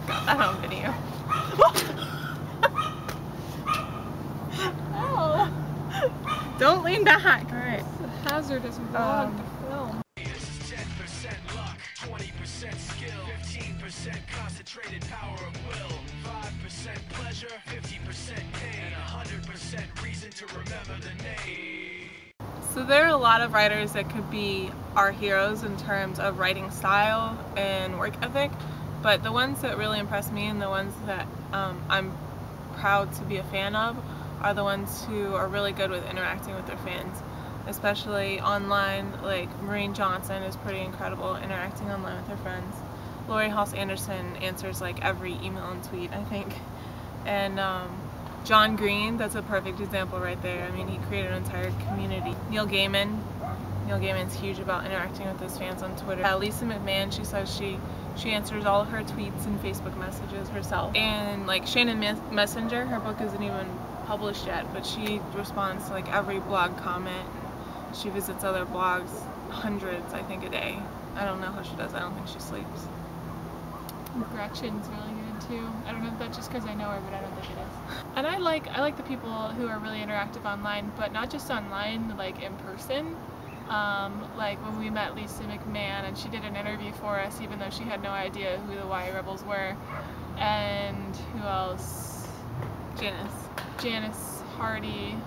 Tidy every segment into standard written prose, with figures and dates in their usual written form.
Got that on video. Oh! Don't lean back. Alright. It's a hazardous vlog to film. 10% luck, 20% skill, 15% concentrated power of will, 5% pleasure, 50% pain, and 100% reason to remember the name. So there are a lot of writers that could be our heroes in terms of writing style and work ethic, but the ones that really impress me and the ones that I'm proud to be a fan of are the ones who are really good with interacting with their fans, especially online. Like Maureen Johnson is pretty incredible interacting online with her friends. Lori Halse Anderson answers like every email and tweet, I think. And John Green, that's a perfect example right there. I mean, he created an entire community. Neil Gaiman's huge about interacting with his fans on Twitter. Lisa McMahon, she says she answers all of her tweets and Facebook messages herself. And like Shannon Messenger, her book isn't even published yet, but she responds to like every blog comment. She visits other blogs, hundreds I think a day. I don't know how she does. I don't think she sleeps. Gretchen's really good too. I don't know if that's just because I know her, but I don't think it is. And I like the people who are really interactive online, but not just online, like in person. Like when we met Lisa McMahon and she did an interview for us even though she had no idea who the YARebels were. And who else? Janice Hardy.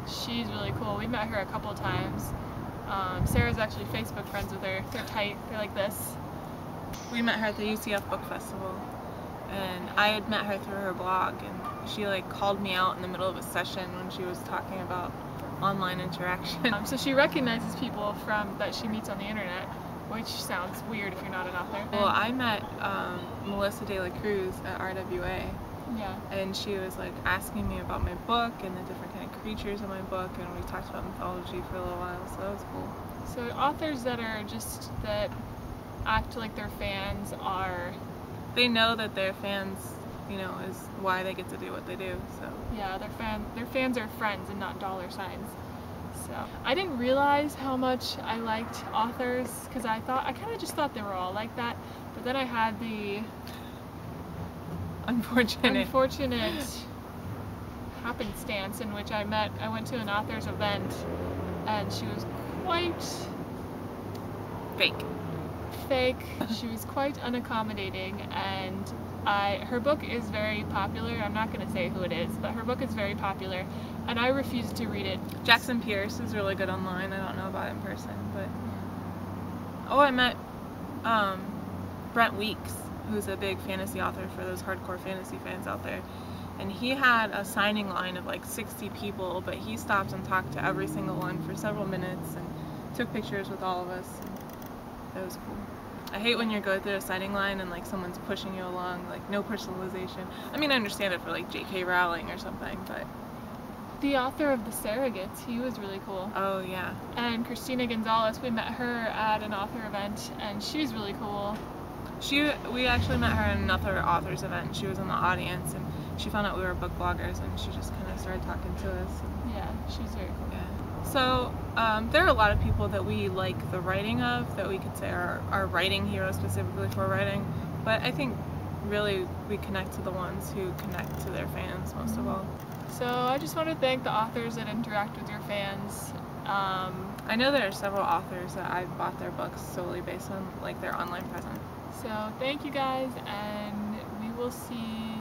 She's really cool. We met her a couple of times. Sarah's actually Facebook friends with her. They're tight. They're like this. We met her at the UCF Book Festival, and I had met her through her blog, and she like called me out in the middle of a session when she was talking about online interaction. So she recognizes people that she meets on the internet, which sounds weird if you're not an author. Well, I met Melissa De La Cruz at RWA. Yeah. And she was like asking me about my book and the different kind of creatures in my book, and we talked about mythology for a little while, so that was cool. So authors that act like their fans they know that their fans, you know, is why they get to do what they do. So yeah, their fans are friends and not dollar signs. So I didn't realize how much I liked authors, because I kind of just thought they were all like that, but then I had the unfortunate happenstance in which I went to an author's event, and she was quite fake. She was quite unaccommodating, and her book is very popular. I'm not going to say who it is, but her book is very popular, and I refused to read it. Jackson Pierce is really good online. I don't know about in person, but I met Brent Weeks, who's a big fantasy author for those hardcore fantasy fans out there, and he had a signing line of like 60 people, but he stopped and talked to every single one for several minutes and took pictures with all of us, and it was cool. I hate when you're going through a signing line and like someone's pushing you along, like no personalization. I mean, I understand it for like J.K. Rowling or something, but the author of The Surrogates, he was really cool. Oh yeah. And Christina Gonzalez, we met her at an author event, and she's really cool. We actually met her at another author's event. She was in the audience, and she found out we were book bloggers, and she just kind of started talking to us. Yeah, she's very cool. Yeah. So there are a lot of people that we like the writing of, that we could say are writing heroes specifically for writing, but I think really we connect to the ones who connect to their fans most of all. So I just want to thank the authors that interact with your fans. I know there are several authors that I've bought their books solely based on like their online presence. So thank you guys, and we will see